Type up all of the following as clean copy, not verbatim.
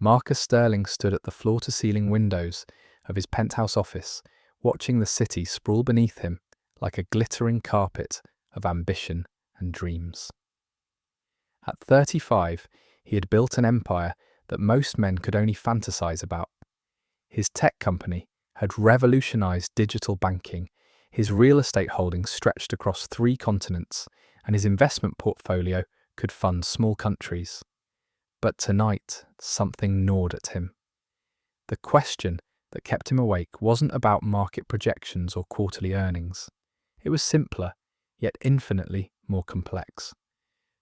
Marcus Sterling stood at the floor-to-ceiling windows of his penthouse office, watching the city sprawl beneath him like a glittering carpet of ambition and dreams. At 35, he had built an empire that most men could only fantasize about. His tech company had revolutionized digital banking, his real estate holdings stretched across 3 continents, and his investment portfolio could fund small countries. But tonight, something gnawed at him. The question that kept him awake wasn't about market projections or quarterly earnings. It was simpler, yet infinitely more complex.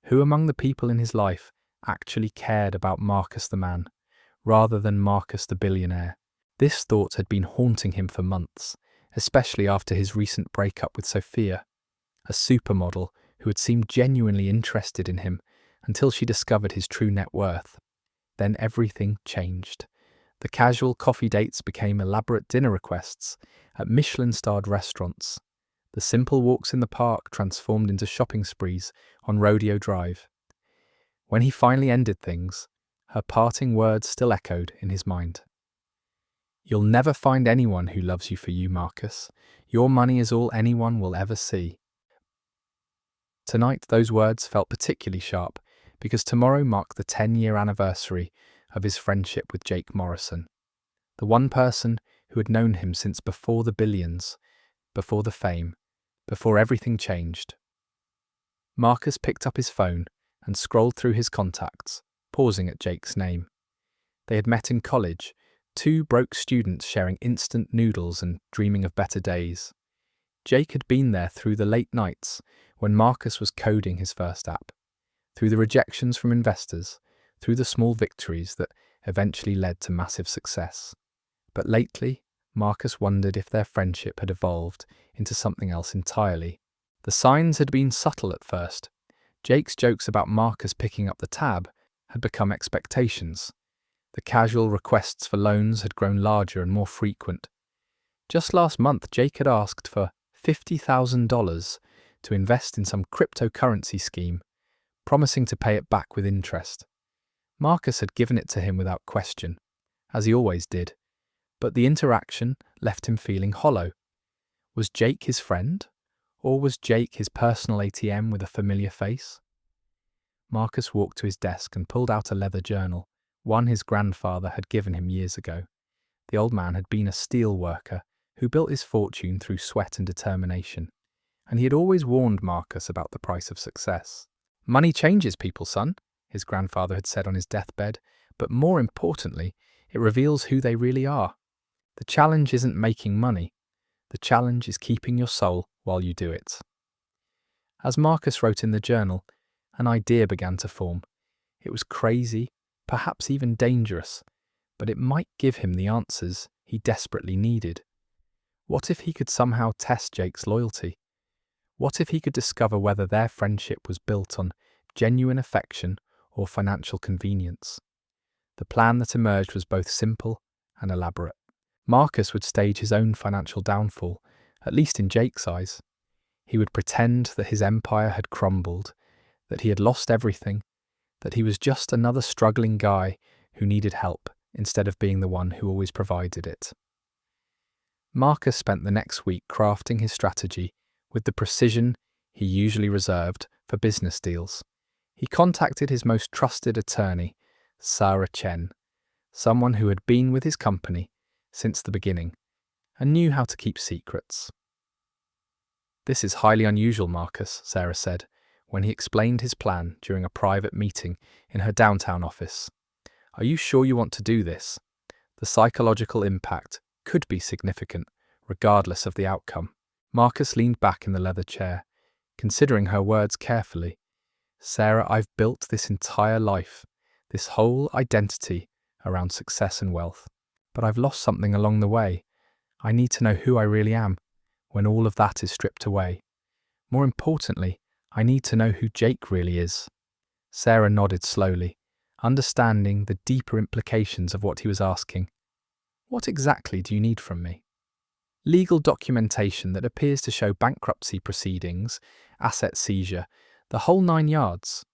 Who among the people in his life actually cared about Marcus the man, rather than Marcus the billionaire? This thought had been haunting him for months, especially after his recent breakup with Sophia, a supermodel who had seemed genuinely interested in him until she discovered his true net worth. Then everything changed. The casual coffee dates became elaborate dinner requests at Michelin-starred restaurants. The simple walks in the park transformed into shopping sprees on Rodeo Drive. When he finally ended things, her parting words still echoed in his mind. "You'll never find anyone who loves you for you, Marcus. Your money is all anyone will ever see." Tonight, those words felt particularly sharp because tomorrow marked the 10-year anniversary of his friendship with Jake Morrison, the one person who had known him since before the billions, before the fame, before everything changed. Marcus picked up his phone and scrolled through his contacts, pausing at Jake's name. They had met in college, 2 broke students sharing instant noodles and dreaming of better days. Jake had been there through the late nights when Marcus was coding his first app, through the rejections from investors, through the small victories that eventually led to massive success. But lately, Marcus wondered if their friendship had evolved into something else entirely. The signs had been subtle at first. Jake's jokes about Marcus picking up the tab had become expectations. The casual requests for loans had grown larger and more frequent. Just last month, Jake had asked for $50,000 to invest in some cryptocurrency scheme, promising to pay it back with interest. Marcus had given it to him without question, as he always did, but the interaction left him feeling hollow. Was Jake his friend, or was Jake his personal ATM with a familiar face? Marcus walked to his desk and pulled out a leather journal, one his grandfather had given him years ago. The old man had been a steel worker who built his fortune through sweat and determination, and he had always warned Marcus about the price of success. "Money changes people, son," his grandfather had said on his deathbed, "but more importantly, it reveals who they really are. The challenge isn't making money. The challenge is keeping your soul while you do it." As Marcus wrote in the journal, an idea began to form. It was crazy, perhaps even dangerous, but it might give him the answers he desperately needed. What if he could somehow test Jake's loyalty? What if he could discover whether their friendship was built on genuine affection or financial convenience? The plan that emerged was both simple and elaborate. Marcus would stage his own financial downfall, at least in Jake's eyes. He would pretend that his empire had crumbled, that he had lost everything, that he was just another struggling guy who needed help instead of being the one who always provided it. Marcus spent the next week crafting his strategy with the precision he usually reserved for business deals. He contacted his most trusted attorney, Sarah Chen, someone who had been with his company since the beginning and knew how to keep secrets. "This is highly unusual, Marcus," Sarah said, when he explained his plan during a private meeting in her downtown office. "Are you sure you want to do this? The psychological impact could be significant, regardless of the outcome." Marcus leaned back in the leather chair, considering her words carefully. "Sarah, I've built this entire life, this whole identity around success and wealth. But I've lost something along the way. I need to know who I really am when all of that is stripped away. More importantly, I need to know who Jake really is." Sarah nodded slowly, understanding the deeper implications of what he was asking. "What exactly do you need from me?" "Legal documentation that appears to show bankruptcy proceedings, asset seizure, the whole 9 yards.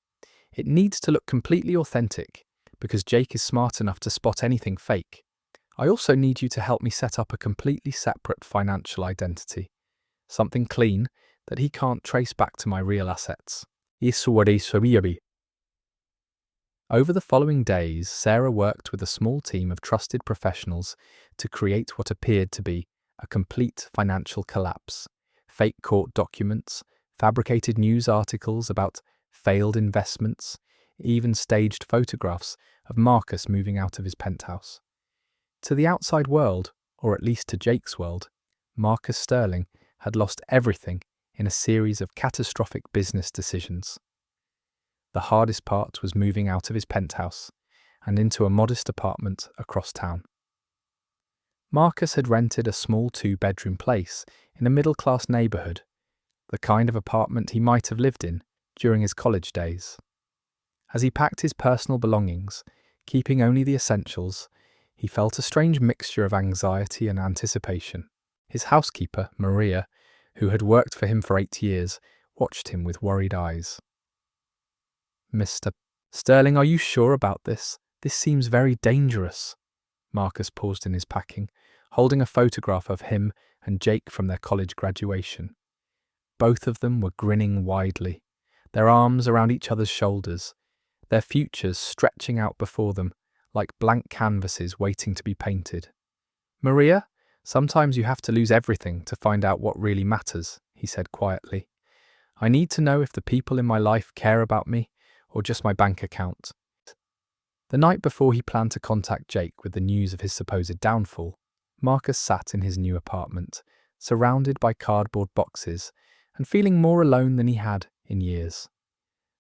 It needs to look completely authentic, because Jake is smart enough to spot anything fake. I also need you to help me set up a completely separate financial identity. Something clean that he can't trace back to my real assets. Over the following days, Sarah worked with a small team of trusted professionals to create what appeared to be a complete financial collapse. Fake court documents, fabricated news articles about failed investments, even staged photographs of Marcus moving out of his penthouse. To the outside world, or at least to Jake's world, Marcus Sterling had lost everything in a series of catastrophic business decisions. The hardest part was moving out of his penthouse and into a modest apartment across town. Marcus had rented a small 2-bedroom place in a middle-class neighbourhood, the kind of apartment he might have lived in during his college days. As he packed his personal belongings, keeping only the essentials, he felt a strange mixture of anxiety and anticipation. His housekeeper, Maria, who had worked for him for 8 years, watched him with worried eyes. "Mr. Sterling, are you sure about this? This seems very dangerous." Marcus paused in his packing, holding a photograph of him and Jake from their college graduation. Both of them were grinning widely, their arms around each other's shoulders, their futures stretching out before them like blank canvases waiting to be painted. "Maria, sometimes you have to lose everything to find out what really matters," he said quietly. "I need to know if the people in my life care about me or just my bank account." The night before he planned to contact Jake with the news of his supposed downfall, Marcus sat in his new apartment, surrounded by cardboard boxes and feeling more alone than he had in years.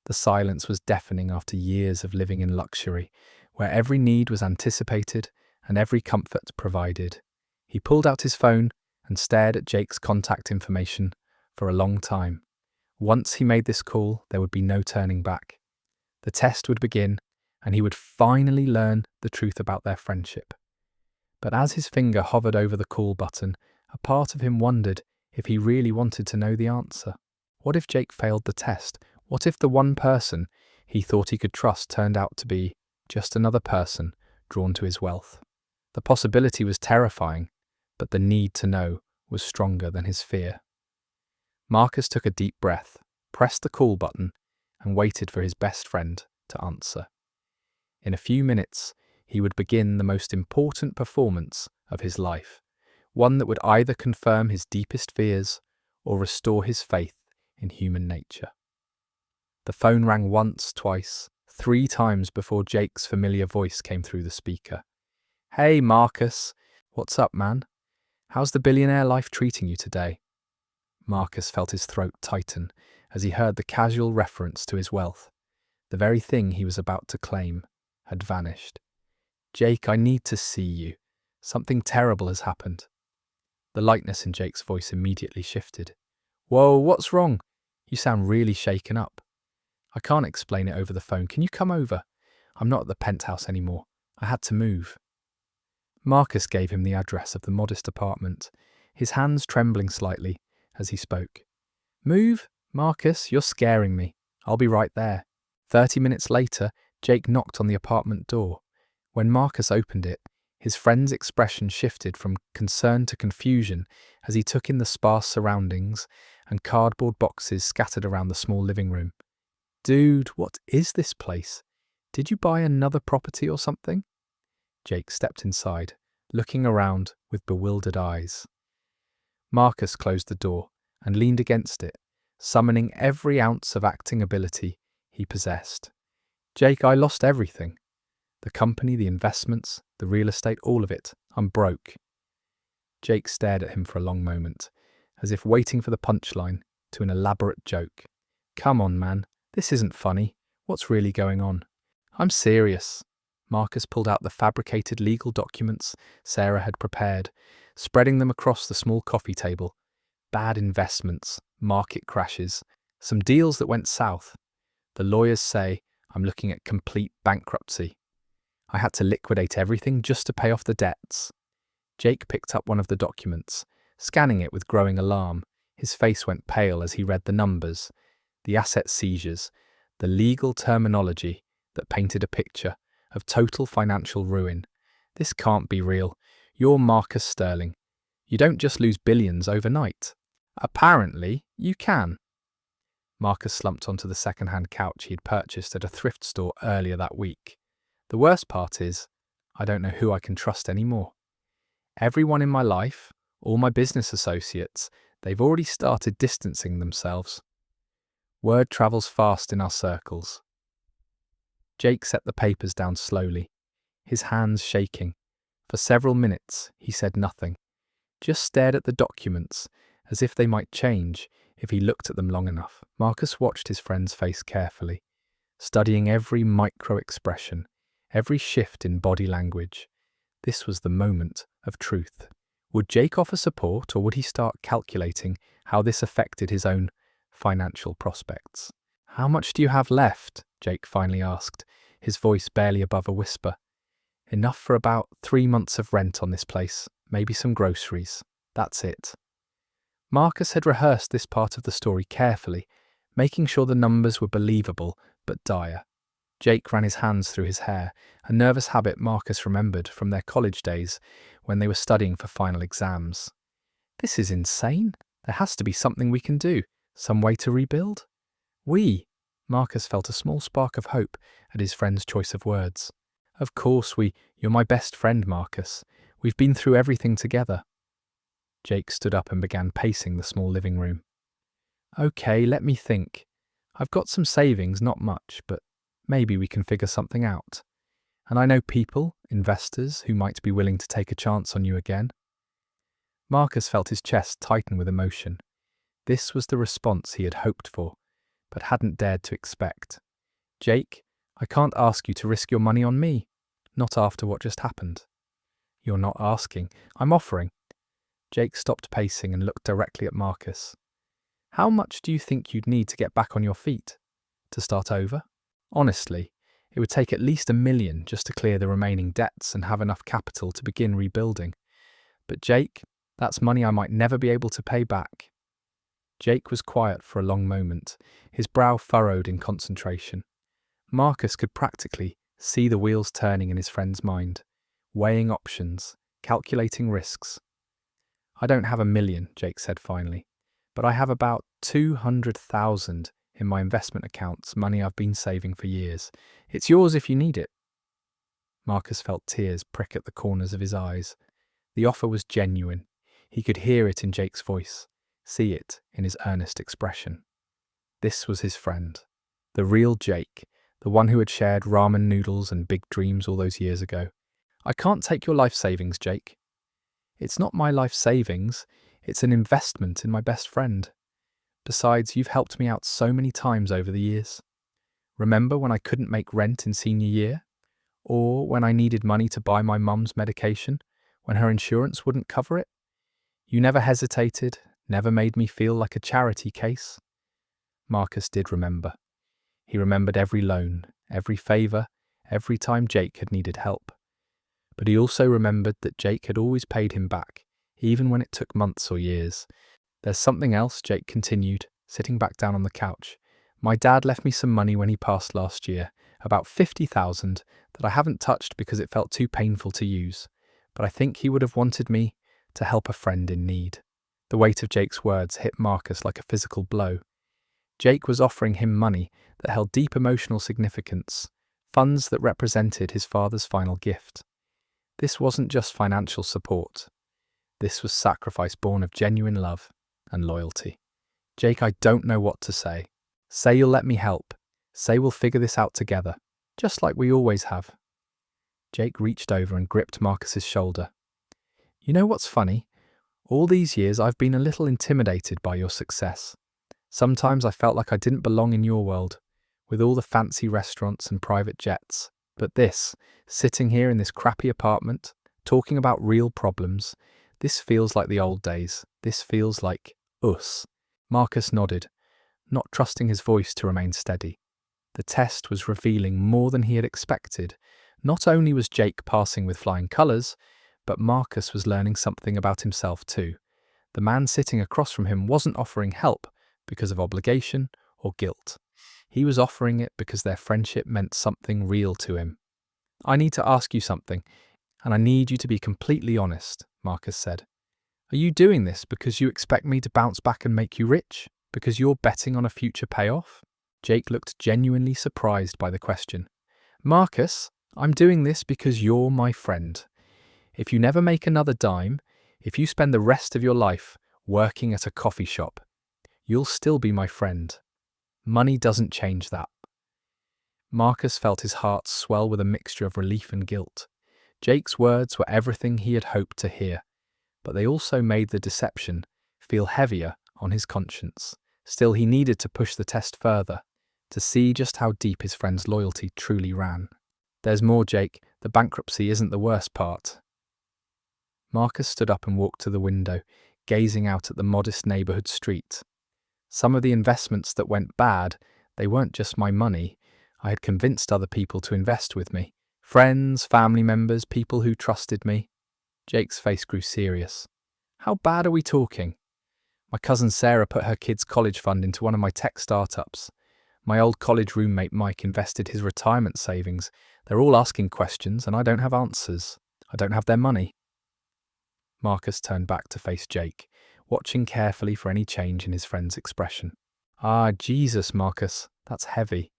The silence was deafening after years of living in luxury, where every need was anticipated and every comfort provided. He pulled out his phone and stared at Jake's contact information for a long time. Once he made this call, there would be no turning back. The test would begin, and he would finally learn the truth about their friendship. But as his finger hovered over the call button, a part of him wondered if he really wanted to know the answer. What if Jake failed the test? What if the one person he thought he could trust turned out to be just another person drawn to his wealth? The possibility was terrifying, but the need to know was stronger than his fear. Marcus took a deep breath, pressed the call button, and waited for his best friend to answer. In a few minutes, he would begin the most important performance of his life, one that would either confirm his deepest fears or restore his faith in human nature. The phone rang once, twice, 3 times before Jake's familiar voice came through the speaker. "Hey, Marcus. What's up, man? How's the billionaire life treating you today?" Marcus felt his throat tighten as he heard the casual reference to his wealth. The very thing he was about to claim had vanished. "Jake, I need to see you. Something terrible has happened." The lightness in Jake's voice immediately shifted. "Whoa, what's wrong? You sound really shaken up." "I can't explain it over the phone. Can you come over? I'm not at the penthouse anymore. I had to move." Marcus gave him the address of the modest apartment, his hands trembling slightly as he spoke. "Move? Marcus, you're scaring me. I'll be right there." 30 minutes later, Jake knocked on the apartment door. When Marcus opened it, his friend's expression shifted from concern to confusion as he took in the sparse surroundings and cardboard boxes scattered around the small living room. "Dude, what is this place? Did you buy another property or something?" Jake stepped inside, looking around with bewildered eyes. Marcus closed the door and leaned against it, summoning every ounce of acting ability he possessed. "Jake, I lost everything. The company, the investments, the real estate, all of it. I'm broke." Jake stared at him for a long moment, as if waiting for the punchline to an elaborate joke. "Come on, man. This isn't funny. What's really going on?" "I'm serious." Marcus pulled out the fabricated legal documents Sarah had prepared, spreading them across the small coffee table. Bad investments, market crashes, some deals that went south. The lawyers say I'm looking at complete bankruptcy. I had to liquidate everything just to pay off the debts. Jake picked up one of the documents, scanning it with growing alarm. His face went pale as he read the numbers, the asset seizures, the legal terminology that painted a picture of total financial ruin. This can't be real. You're Marcus Sterling. You don't just lose billions overnight. Apparently, you can. Marcus slumped onto the second-hand couch he had purchased at a thrift store earlier that week. The worst part is, I don't know who I can trust anymore. Everyone in my life, all my business associates, they've already started distancing themselves. Word travels fast in our circles. Jake set the papers down slowly, his hands shaking. For several minutes, he said nothing, just stared at the documents as if they might change if he looked at them long enough. Marcus watched his friend's face carefully, studying every micro-expression, every shift in body language. This was the moment of truth. Would Jake offer support, or would he start calculating how this affected his own financial prospects? "How much do you have left?" Jake finally asked, his voice barely above a whisper. "Enough for about 3 months of rent on this place, maybe some groceries. That's it." Marcus had rehearsed this part of the story carefully, making sure the numbers were believable but dire. Jake ran his hands through his hair, a nervous habit Marcus remembered from their college days when they were studying for final exams. "This is insane. There has to be something we can do, some way to rebuild." Marcus felt a small spark of hope at his friend's choice of words. "Of course you're my best friend, Marcus. We've been through everything together." Jake stood up and began pacing the small living room. "Okay, let me think. I've got some savings, not much, but maybe we can figure something out. And I know people, investors, who might be willing to take a chance on you again." Marcus felt his chest tighten with emotion. This was the response he had hoped for, but hadn't dared to expect. "Jake, I can't ask you to risk your money on me. Not after what just happened." "You're not asking. I'm offering." Jake stopped pacing and looked directly at Marcus. "How much do you think you'd need to get back on your feet? To start over?" "Honestly, it would take at least $1 million just to clear the remaining debts and have enough capital to begin rebuilding. But Jake, that's money I might never be able to pay back." Jake was quiet for a long moment, his brow furrowed in concentration. Marcus could practically see the wheels turning in his friend's mind, weighing options, calculating risks. "I don't have $1 million, Jake said finally, but I have about 200,000 in my investment accounts, money I've been saving for years. It's yours if you need it." Marcus felt tears prick at the corners of his eyes. The offer was genuine. He could hear it in Jake's voice, see it in his earnest expression. This was his friend, the real Jake, the one who had shared ramen noodles and big dreams all those years ago. "I can't take your life savings, Jake." "It's not my life savings, it's an investment in my best friend. Besides, you've helped me out so many times over the years. Remember when I couldn't make rent in senior year? Or when I needed money to buy my mum's medication, when her insurance wouldn't cover it? You never hesitated, never made me feel like a charity case." Marcus did remember. He remembered every loan, every favour, every time Jake had needed help. But he also remembered that Jake had always paid him back, even when it took months or years. "There's something else," Jake continued, sitting back down on the couch. "My dad left me some money when he passed last year, about 50,000, that I haven't touched because it felt too painful to use. But I think he would have wanted me to help a friend in need." The weight of Jake's words hit Marcus like a physical blow. Jake was offering him money that held deep emotional significance, funds that represented his father's final gift. This wasn't just financial support. This was sacrifice born of genuine love and loyalty. "Jake, I don't know what to say. Say you'll let me help. Say we'll figure this out together, just like we always have." Jake reached over and gripped Marcus's shoulder. "You know what's funny? All these years I've been a little intimidated by your success. Sometimes I felt like I didn't belong in your world, with all the fancy restaurants and private jets. But this, sitting here in this crappy apartment, talking about real problems, this feels like the old days. This feels like us." Marcus nodded, not trusting his voice to remain steady. The test was revealing more than he had expected. Not only was Jake passing with flying colours, but Marcus was learning something about himself too. The man sitting across from him wasn't offering help because of obligation or guilt. He was offering it because their friendship meant something real to him. I need to ask you something, and I need you to be completely honest, Marcus said. Are you doing this because you expect me to bounce back and make you rich? Because you're betting on a future payoff? Jake looked genuinely surprised by the question. Marcus, I'm doing this because you're my friend. If you never make another dime, if you spend the rest of your life working at a coffee shop, you'll still be my friend. Money doesn't change that. Marcus felt his heart swell with a mixture of relief and guilt. Jake's words were everything he had hoped to hear, but they also made the deception feel heavier on his conscience. Still, he needed to push the test further, to see just how deep his friend's loyalty truly ran. There's more, Jake. The bankruptcy isn't the worst part. Marcus stood up and walked to the window, gazing out at the modest neighborhood street. Some of the investments that went bad, they weren't just my money. I had convinced other people to invest with me. Friends, family members, people who trusted me. Jake's face grew serious. How bad are we talking? My cousin Sarah put her kid's college fund into one of my tech startups. My old college roommate Mike invested his retirement savings. They're all asking questions and I don't have answers. I don't have their money. Marcus turned back to face Jake, watching carefully for any change in his friend's expression. Ah, Jesus, Marcus, that's heavy.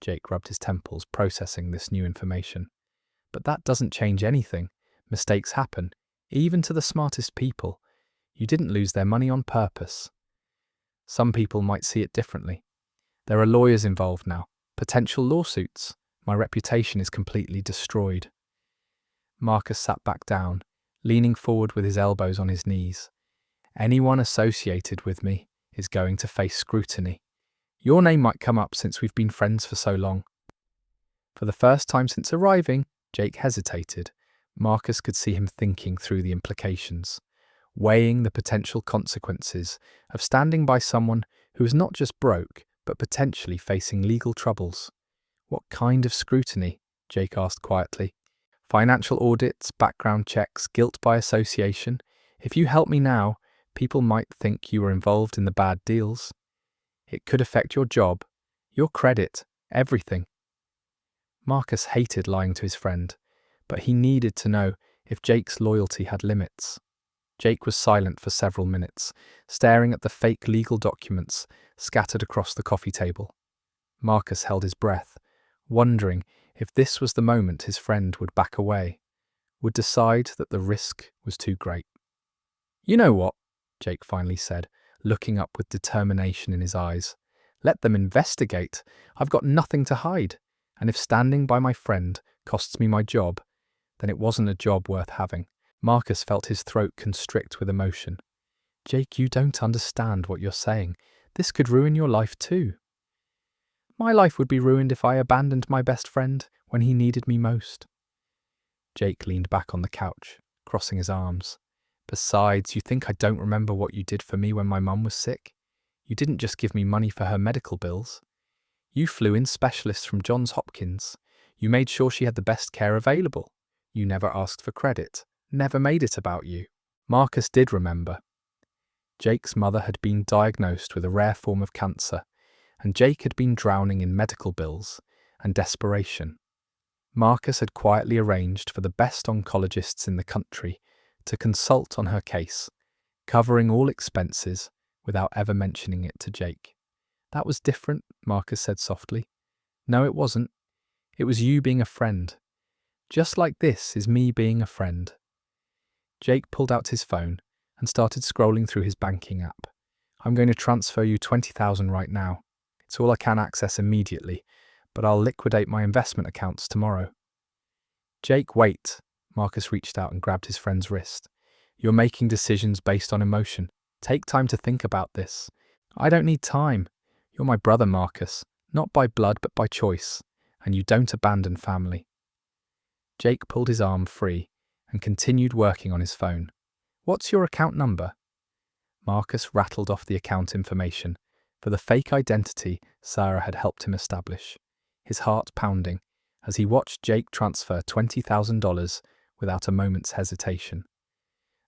Jake rubbed his temples, processing this new information. But that doesn't change anything. Mistakes happen, even to the smartest people. You didn't lose their money on purpose. Some people might see it differently. There are lawyers involved now, potential lawsuits. My reputation is completely destroyed. Marcus sat back down, leaning forward with his elbows on his knees. Anyone associated with me is going to face scrutiny. Your name might come up since we've been friends for so long. For the first time since arriving, Jake hesitated. Marcus could see him thinking through the implications, weighing the potential consequences of standing by someone who was not just broke, but potentially facing legal troubles. What kind of scrutiny? Jake asked quietly. Financial audits, background checks, guilt by association. If you help me now, people might think you were involved in the bad deals. It could affect your job, your credit, everything. Marcus hated lying to his friend, but he needed to know if Jake's loyalty had limits. Jake was silent for several minutes, staring at the fake legal documents scattered across the coffee table. Marcus held his breath, wondering if this was the moment his friend would back away, would decide that the risk was too great. You know what? Jake finally said, looking up with determination in his eyes. Let them investigate. I've got nothing to hide. And if standing by my friend costs me my job, then it wasn't a job worth having. Marcus felt his throat constrict with emotion. Jake, you don't understand what you're saying. This could ruin your life too. My life would be ruined if I abandoned my best friend when he needed me most. Jake leaned back on the couch, crossing his arms. Besides, you think I don't remember what you did for me when my mum was sick? You didn't just give me money for her medical bills. You flew in specialists from Johns Hopkins. You made sure she had the best care available. You never asked for credit, never made it about you. Marcus did remember. Jake's mother had been diagnosed with a rare form of cancer, and Jake had been drowning in medical bills and desperation. Marcus had quietly arranged for the best oncologists in the country to consult on her case, covering all expenses without ever mentioning it to Jake. That was different, Marcus said softly. No, it wasn't. It was you being a friend. Just like this is me being a friend. Jake pulled out his phone and started scrolling through his banking app. I'm going to transfer you $20,000 right now. It's all I can access immediately, but I'll liquidate my investment accounts tomorrow. Jake, wait. Marcus reached out and grabbed his friend's wrist. You're making decisions based on emotion. Take time to think about this. I don't need time. You're my brother, Marcus, not by blood but by choice, and you don't abandon family. Jake pulled his arm free and continued working on his phone. What's your account number? Marcus rattled off the account information for the fake identity Sarah had helped him establish, his heart pounding as he watched Jake transfer $20,000 without a moment's hesitation.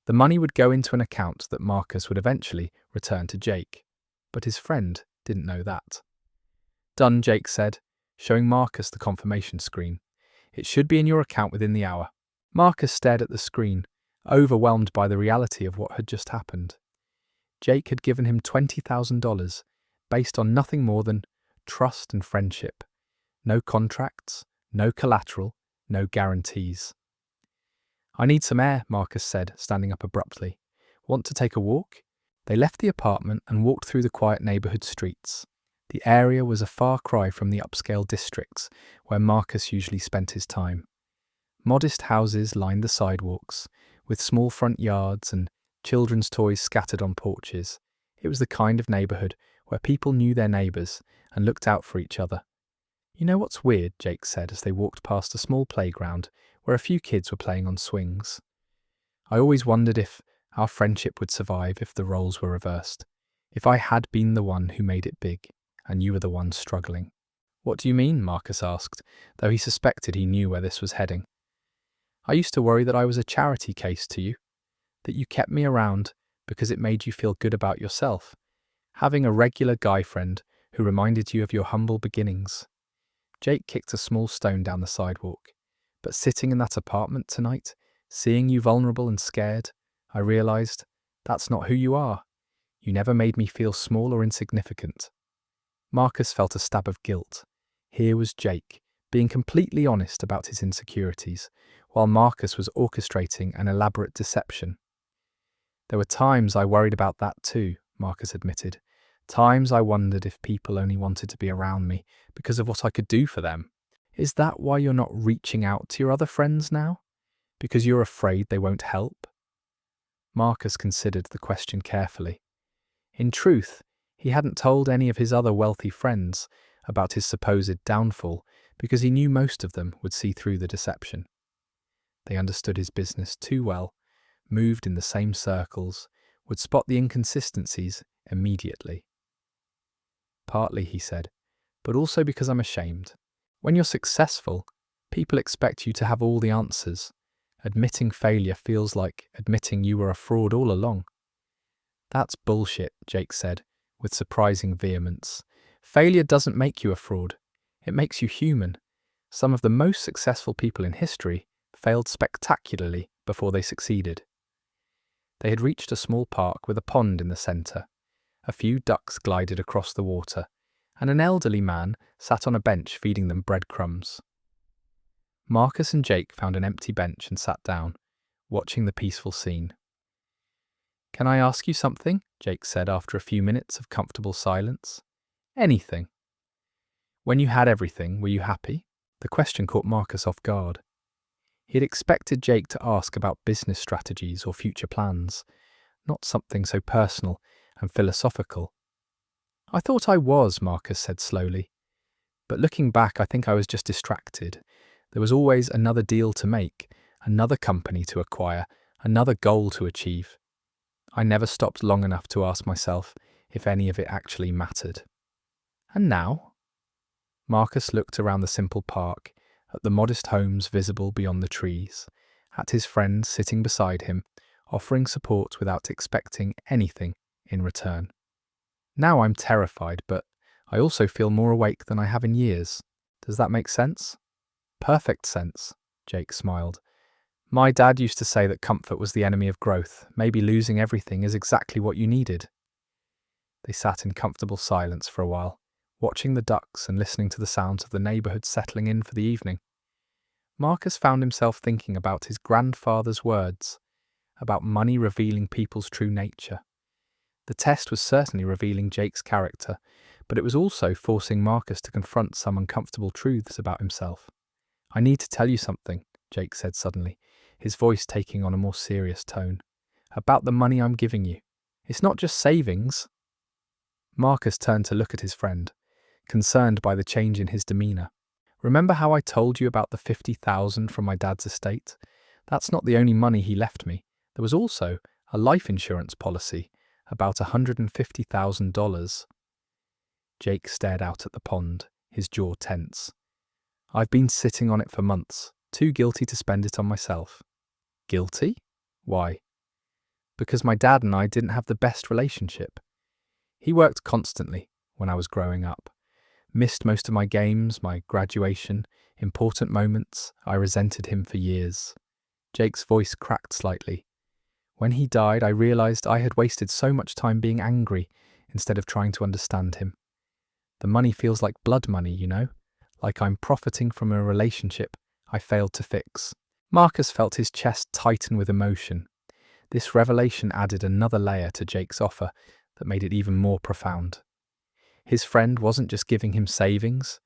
The money would go into an account that Marcus would eventually return to Jake, but his friend didn't know that. Done, Jake said, showing Marcus the confirmation screen. It should be in your account within the hour." Marcus stared at the screen, overwhelmed by the reality of what had just happened. Jake had given him $20,000 based on nothing more than trust and friendship. No contracts, no collateral, no guarantees. "I need some air," Marcus said, standing up abruptly. "Want to take a walk?" They left the apartment and walked through the quiet neighborhood streets. The area was a far cry from the upscale districts where Marcus usually spent his time. Modest houses lined the sidewalks, with small front yards and children's toys scattered on porches. It was the kind of neighborhood where people knew their neighbors and looked out for each other. "You know what's weird?" Jake said as they walked past a small playground where a few kids were playing on swings. "I always wondered if our friendship would survive if the roles were reversed. If I had been the one who made it big, and you were the one struggling." "What do you mean?" Marcus asked, though he suspected he knew where this was heading. "I used to worry that I was a charity case to you, that you kept me around because it made you feel good about yourself, having a regular guy friend who reminded you of your humble beginnings." Jake kicked a small stone down the sidewalk. "But sitting in that apartment tonight, seeing you vulnerable and scared, I realized that's not who you are. You never made me feel small or insignificant." Marcus felt a stab of guilt. Here was Jake, being completely honest about his insecurities, while Marcus was orchestrating an elaborate deception. "There were times I worried about that too," Marcus admitted. "Times I wondered if people only wanted to be around me because of what I could do for them. Is that why you're not reaching out to your other friends now? Because you're afraid they won't help?" Marcus considered the question carefully. In truth, he hadn't told any of his other wealthy friends about his supposed downfall because he knew most of them would see through the deception. They understood his business too well, moved in the same circles, would spot the inconsistencies immediately. "Partly," he said, "but also because I'm ashamed. When you're successful, people expect you to have all the answers. Admitting failure feels like admitting you were a fraud all along." "That's bullshit," Jake said, with surprising vehemence. "Failure doesn't make you a fraud. It makes you human. Some of the most successful people in history failed spectacularly before they succeeded." They had reached a small park with a pond in the centre. A few ducks glided across the water, and an elderly man sat on a bench feeding them breadcrumbs. Marcus and Jake found an empty bench and sat down, watching the peaceful scene. "Can I ask you something?" Jake said after a few minutes of comfortable silence. "Anything." "When you had everything, were you happy?" The question caught Marcus off guard. He had expected Jake to ask about business strategies or future plans, not something so personal and philosophical. "I thought I was," Marcus said slowly. "But looking back, I think I was just distracted. There was always another deal to make, another company to acquire, another goal to achieve. I never stopped long enough to ask myself if any of it actually mattered." "And now?" Marcus looked around the simple park, at the modest homes visible beyond the trees, at his friend sitting beside him, offering support without expecting anything in return. "Now I'm terrified, but I also feel more awake than I have in years. Does that make sense?" "Perfect sense," Jake smiled. "My dad used to say that comfort was the enemy of growth. Maybe losing everything is exactly what you needed." They sat in comfortable silence for a while, watching the ducks and listening to the sounds of the neighborhood settling in for the evening. Marcus found himself thinking about his grandfather's words, about money revealing people's true nature. The test was certainly revealing Jake's character, but it was also forcing Marcus to confront some uncomfortable truths about himself. "I need to tell you something," Jake said suddenly, his voice taking on a more serious tone. "About the money I'm giving you. It's not just savings." Marcus turned to look at his friend, concerned by the change in his demeanour. "Remember how I told you about the $50,000 from my dad's estate? That's not the only money he left me. There was also a life insurance policy, about $150,000. Jake stared out at the pond, his jaw tense. "I've been sitting on it for months, too guilty to spend it on myself." "Guilty? Why?" "Because my dad and I didn't have the best relationship. He worked constantly when I was growing up. Missed most of my games, my graduation, Important moments, I resented him for years. Jake's voice cracked slightly. When he died, I realized I had wasted so much time being angry instead of trying to understand him. The money feels like blood money, you know? Like I'm profiting from a relationship I failed to fix. Marcus felt his chest tighten with emotion. This revelation added another layer to Jake's offer that made it even more profound. His friend wasn't just giving him savings,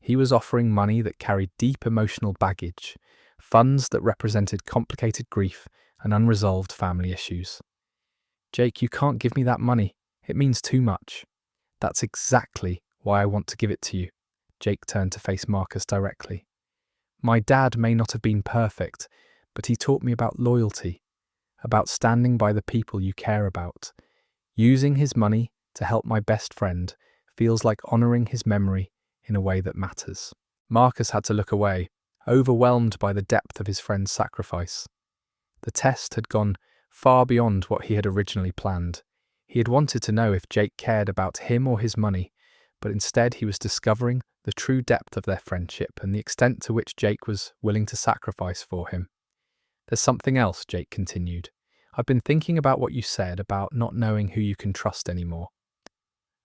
he was offering money that carried deep emotional baggage, funds that represented complicated grief and unresolved family issues. Jake, you can't give me that money. It means too much. That's exactly why I want to give it to you. Jake turned to face Marcus directly. My dad may not have been perfect, but he taught me about loyalty, about standing by the people you care about. Using his money to help my best friend feels like honoring his memory in a way that matters. Marcus had to look away, overwhelmed by the depth of his friend's sacrifice. The test had gone far beyond what he had originally planned. He had wanted to know if Jake cared about him or his money, but instead he was discovering the true depth of their friendship and the extent to which Jake was willing to sacrifice for him. There's something else, Jake continued. I've been thinking about what you said about not knowing who you can trust anymore.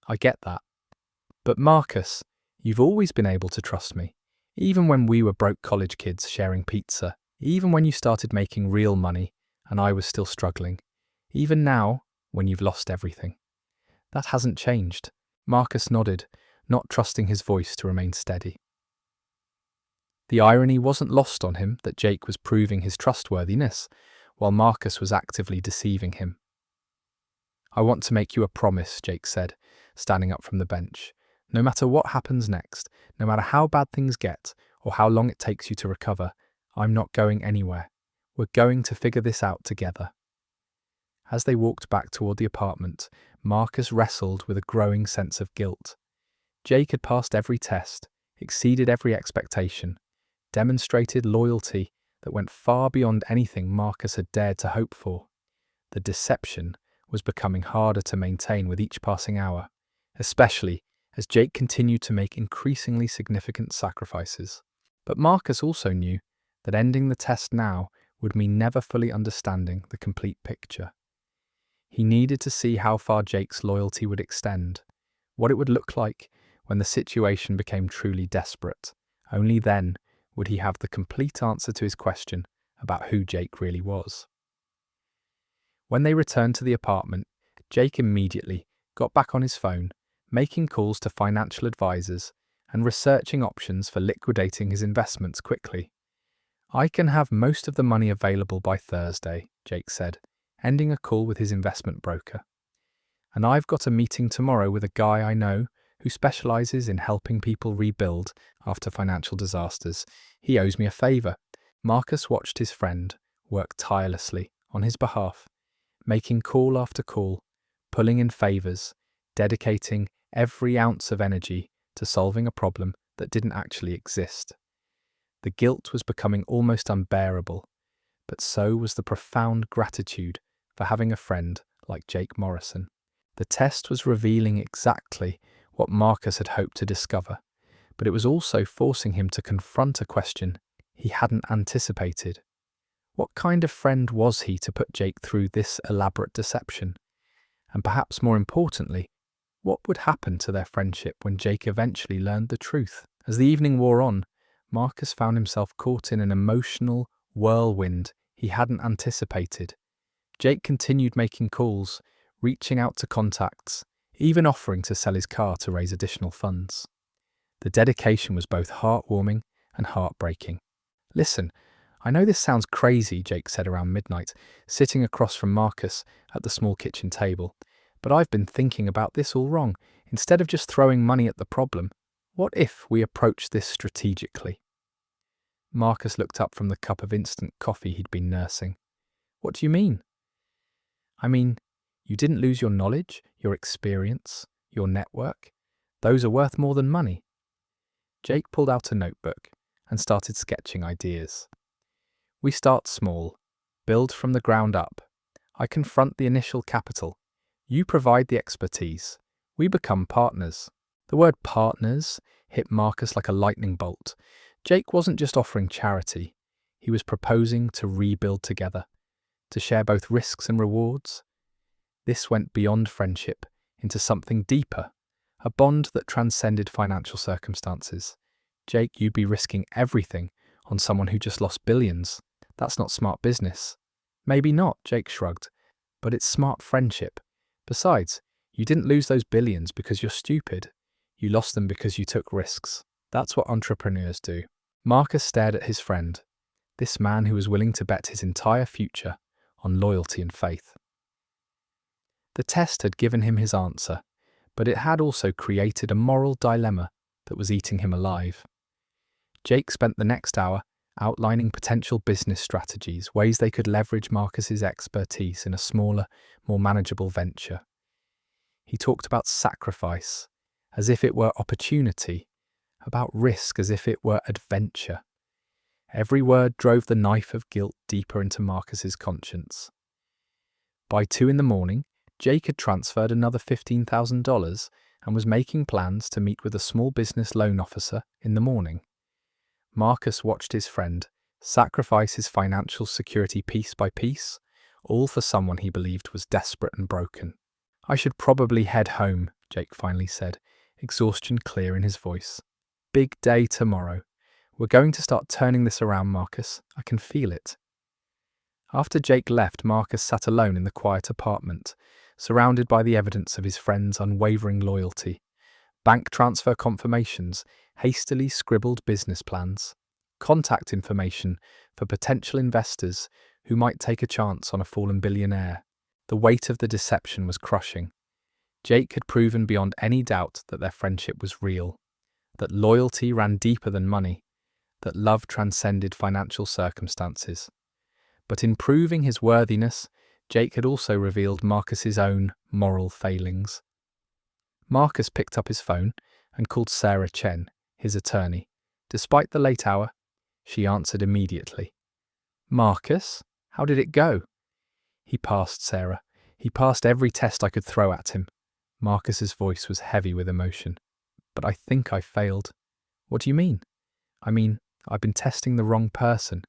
I get that. But Marcus, you've always been able to trust me. Even when we were broke college kids sharing pizza, even when you started making real money and I was still struggling, even now when you've lost everything. That hasn't changed. Marcus nodded, not trusting his voice to remain steady. The irony wasn't lost on him that Jake was proving his trustworthiness, while Marcus was actively deceiving him. I want to make you a promise, Jake said, standing up from the bench. No matter what happens next, no matter how bad things get, or how long it takes you to recover, I'm not going anywhere. We're going to figure this out together. As they walked back toward the apartment, Marcus wrestled with a growing sense of guilt. Jake had passed every test, exceeded every expectation, demonstrated loyalty that went far beyond anything Marcus had dared to hope for. The deception was becoming harder to maintain with each passing hour, especially as Jake continued to make increasingly significant sacrifices. But Marcus also knew that ending the test now would mean never fully understanding the complete picture. He needed to see how far Jake's loyalty would extend, what it would look like when the situation became truly desperate. Only then would he have the complete answer to his question about who Jake really was. When they returned to the apartment, Jake immediately got back on his phone, making calls to financial advisors and researching options for liquidating his investments quickly. I can have most of the money available by Thursday, Jake said, ending a call with his investment broker. And I've got a meeting tomorrow with a guy I know who specializes in helping people rebuild after financial disasters. He owes me a favor. Marcus watched his friend work tirelessly on his behalf, making call after call, pulling in favors, dedicating every ounce of energy to solving a problem that didn't actually exist. The guilt was becoming almost unbearable, but so was the profound gratitude for having a friend like Jake Morrison. The test was revealing exactly what Marcus had hoped to discover, but it was also forcing him to confront a question he hadn't anticipated. What kind of friend was he to put Jake through this elaborate deception? And perhaps more importantly, what would happen to their friendship when Jake eventually learned the truth? As the evening wore on, Marcus found himself caught in an emotional whirlwind he hadn't anticipated. Jake continued making calls, reaching out to contacts, even offering to sell his car to raise additional funds. The dedication was both heartwarming and heartbreaking. Listen, I know this sounds crazy, Jake said around midnight, sitting across from Marcus at the small kitchen table, but I've been thinking about this all wrong. Instead of just throwing money at the problem, what if we approach this strategically? Marcus looked up from the cup of instant coffee he'd been nursing. What do you mean? I mean, you didn't lose your knowledge, your experience, your network. Those are worth more than money. Jake pulled out a notebook and started sketching ideas. We start small, build from the ground up. I confront the initial capital. You provide the expertise. We become partners. The word partners hit Marcus like a lightning bolt. Jake wasn't just offering charity, he was proposing to rebuild together, to share both risks and rewards. This went beyond friendship into something deeper, a bond that transcended financial circumstances. Jake, you'd be risking everything on someone who just lost billions. That's not smart business. Maybe not, Jake shrugged, but it's smart friendship. Besides, you didn't lose those billions because you're stupid. You lost them because you took risks. That's what entrepreneurs do. Marcus stared at his friend, this man who was willing to bet his entire future on loyalty and faith. The test had given him his answer, but it had also created a moral dilemma that was eating him alive. Jake spent the next hour outlining potential business strategies, ways they could leverage Marcus's expertise in a smaller, more manageable venture. He talked about sacrifice as if it were opportunity, about risk as if it were adventure. Every word drove the knife of guilt deeper into Marcus's conscience. By 2 a.m, Jake had transferred another $15,000 and was making plans to meet with a small business loan officer in the morning. Marcus watched his friend sacrifice his financial security piece by piece, all for someone he believed was desperate and broken. "I should probably head home," Jake finally said, exhaustion clear in his voice. "Big day tomorrow. We're going to start turning this around, Marcus. I can feel it." After Jake left, Marcus sat alone in the quiet apartment, surrounded by the evidence of his friend's unwavering loyalty. Bank transfer confirmations, hastily scribbled business plans, contact information for potential investors who might take a chance on a fallen billionaire. The weight of the deception was crushing. Jake had proven beyond any doubt that their friendship was real, that loyalty ran deeper than money, that love transcended financial circumstances. But in proving his worthiness, Jake had also revealed Marcus's own moral failings. Marcus picked up his phone and called Sarah Chen, his attorney. Despite the late hour, she answered immediately. "Marcus, how did it go?" "He passed, Sarah. He passed every test I could throw at him." Marcus's voice was heavy with emotion. "But I think I failed." "What do you mean?" "I mean, I've been testing the wrong person.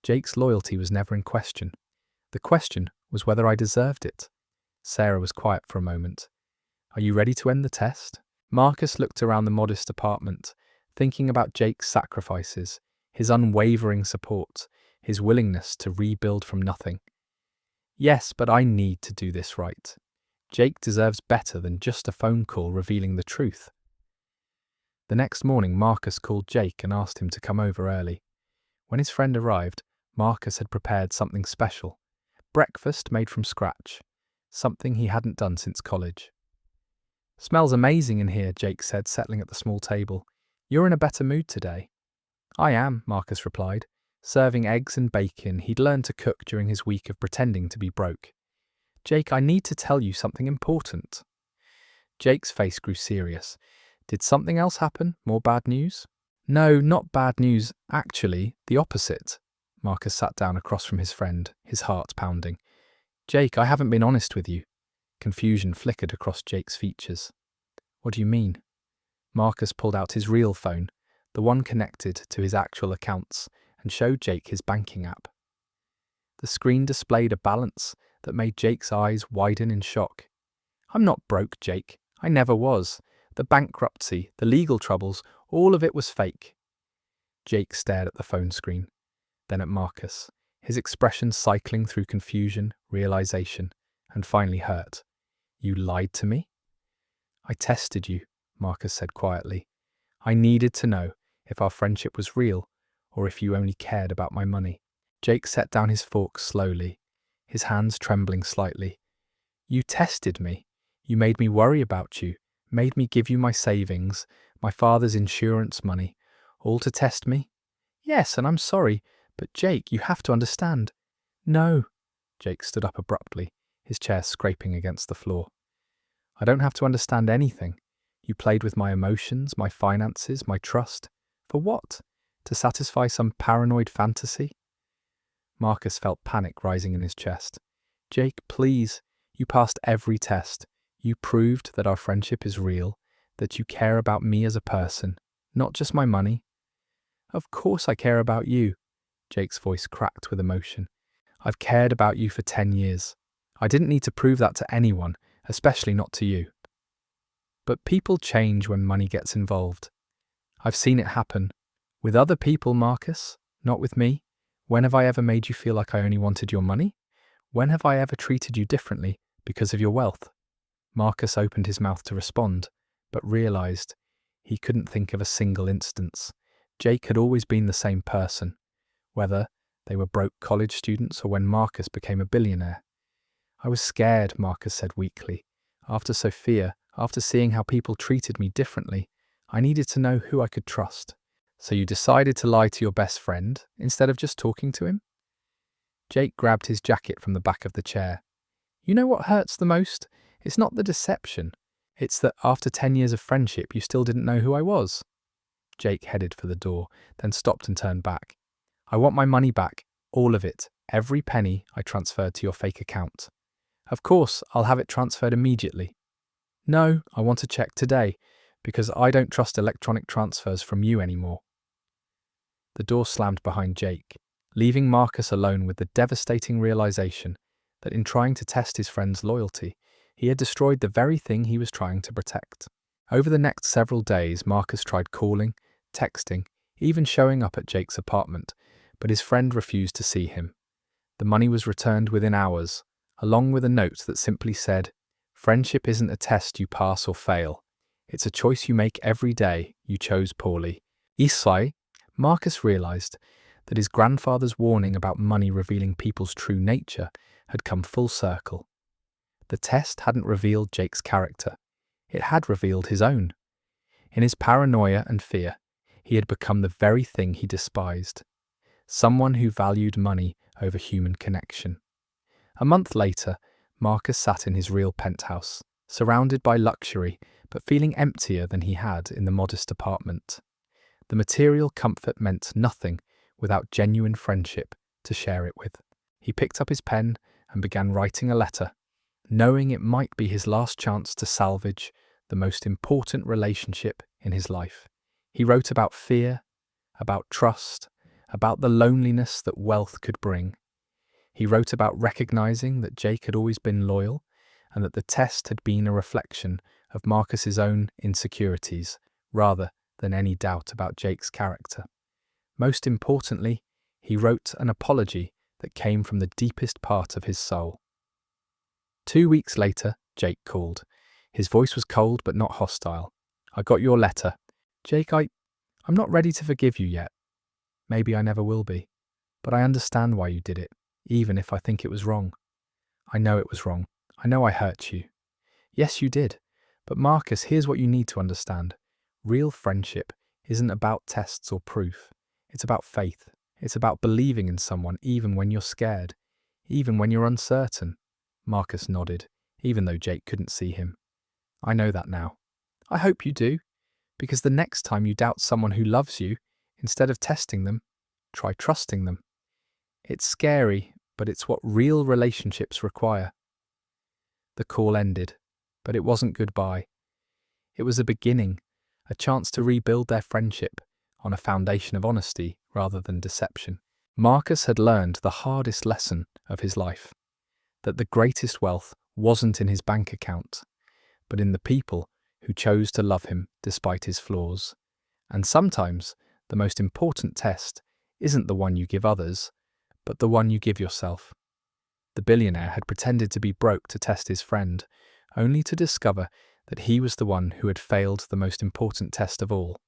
Jake's loyalty was never in question. The question was whether I deserved it." Sarah was quiet for a moment. "Are you ready to end the test?" Marcus looked around the modest apartment, thinking about Jake's sacrifices, his unwavering support, his willingness to rebuild from nothing. "Yes, but I need to do this right. Jake deserves better than just a phone call revealing the truth." The next morning, Marcus called Jake and asked him to come over early. When his friend arrived, Marcus had prepared something special. Breakfast made from scratch, something he hadn't done since college. "Smells amazing in here," Jake said, settling at the small table. "You're in a better mood today." "I am," Marcus replied, serving eggs and bacon he'd learned to cook during his week of pretending to be broke. "Jake, I need to tell you something important." Jake's face grew serious. "Did something else happen? More bad news?" "No, not bad news. Actually, the opposite." Marcus sat down across from his friend, his heart pounding. "Jake, I haven't been honest with you." Confusion flickered across Jake's features. "What do you mean?" Marcus pulled out his real phone, the one connected to his actual accounts, and showed Jake his banking app. The screen displayed a balance that made Jake's eyes widen in shock. "I'm not broke, Jake. I never was. The bankruptcy, the legal troubles, all of it was fake." Jake stared at the phone screen, then at Marcus, his expression cycling through confusion, realization, and finally hurt. "You lied to me?" "I tested you," Marcus said quietly. "I needed to know if our friendship was real or if you only cared about my money." Jake set down his fork slowly, his hands trembling slightly. "You tested me. You made me worry about you, made me give you my savings, my father's insurance money, all to test me?" "Yes, and I'm sorry, but Jake, you have to understand." "No." Jake stood up abruptly, his chair scraping against the floor. "I don't have to understand anything. You played with my emotions, my finances, my trust. For what? To satisfy some paranoid fantasy?" Marcus felt panic rising in his chest. "Jake, please. You passed every test. You proved that our friendship is real, that you care about me as a person, not just my money." Of course I care about you. Jake's voice cracked with emotion. I've cared about you for 10 years. I didn't need to prove that to anyone, especially not to you. But people change when money gets involved. I've seen it happen. With other people, Marcus, not with me. When have I ever made you feel like I only wanted your money? When have I ever treated you differently because of your wealth? Marcus opened his mouth to respond, but realized he couldn't think of a single instance. Jake had always been the same person, whether they were broke college students or when Marcus became a billionaire. I was scared, Marcus said weakly. After Sophia, after seeing how people treated me differently, I needed to know who I could trust. So you decided to lie to your best friend instead of just talking to him? Jake grabbed his jacket from the back of the chair. You know what hurts the most? It's not the deception. It's that after 10 years of friendship, you still didn't know who I was. Jake headed for the door, then stopped and turned back. I want my money back, all of it, every penny I transferred to your fake account. Of course, I'll have it transferred immediately. No, I want a check today, because I don't trust electronic transfers from you anymore. The door slammed behind Jake, leaving Marcus alone with the devastating realization that in trying to test his friend's loyalty, he had destroyed the very thing he was trying to protect. Over the next several days, Marcus tried calling, texting, even showing up at Jake's apartment, but his friend refused to see him. The money was returned within hours, along with a note that simply said, "Friendship isn't a test you pass or fail. It's a choice you make every day. You chose poorly." Isai, Marcus realized that his grandfather's warning about money revealing people's true nature had come full circle. The test hadn't revealed Jake's character. It had revealed his own. In his paranoia and fear, he had become the very thing he despised. Someone who valued money over human connection. A month later, Marcus sat in his real penthouse, surrounded by luxury, but feeling emptier than he had in the modest apartment. The material comfort meant nothing without genuine friendship to share it with. He picked up his pen and began writing a letter, knowing it might be his last chance to salvage the most important relationship in his life. He wrote about fear, about trust, about the loneliness that wealth could bring. He wrote about recognizing that Jake had always been loyal and that the test had been a reflection of Marcus's own insecurities rather than any doubt about Jake's character. Most importantly, he wrote an apology that came from the deepest part of his soul. 2 weeks later, Jake called. His voice was cold but not hostile. "I got your letter. Jake, I'm not ready to forgive you yet. Maybe I never will be. But I understand why you did it, even if I think it was wrong. I know it was wrong. I know I hurt you." "Yes, you did. But Marcus, here's what you need to understand. Real friendship isn't about tests or proof. It's about faith. It's about believing in someone even when you're scared, even when you're uncertain." Marcus nodded, even though Jake couldn't see him. "I know that now. I hope you do, because the next time you doubt someone who loves you, instead of testing them, try trusting them. It's scary, but it's what real relationships require." The call ended, but it wasn't goodbye. It was a beginning, a chance to rebuild their friendship on a foundation of honesty rather than deception. Marcus had learned the hardest lesson of his life, that the greatest wealth wasn't in his bank account, but in the people who chose to love him despite his flaws. And sometimes the most important test isn't the one you give others, but the one you give yourself. The billionaire had pretended to be broke to test his friend, only to discover that he was the one who had failed the most important test of all.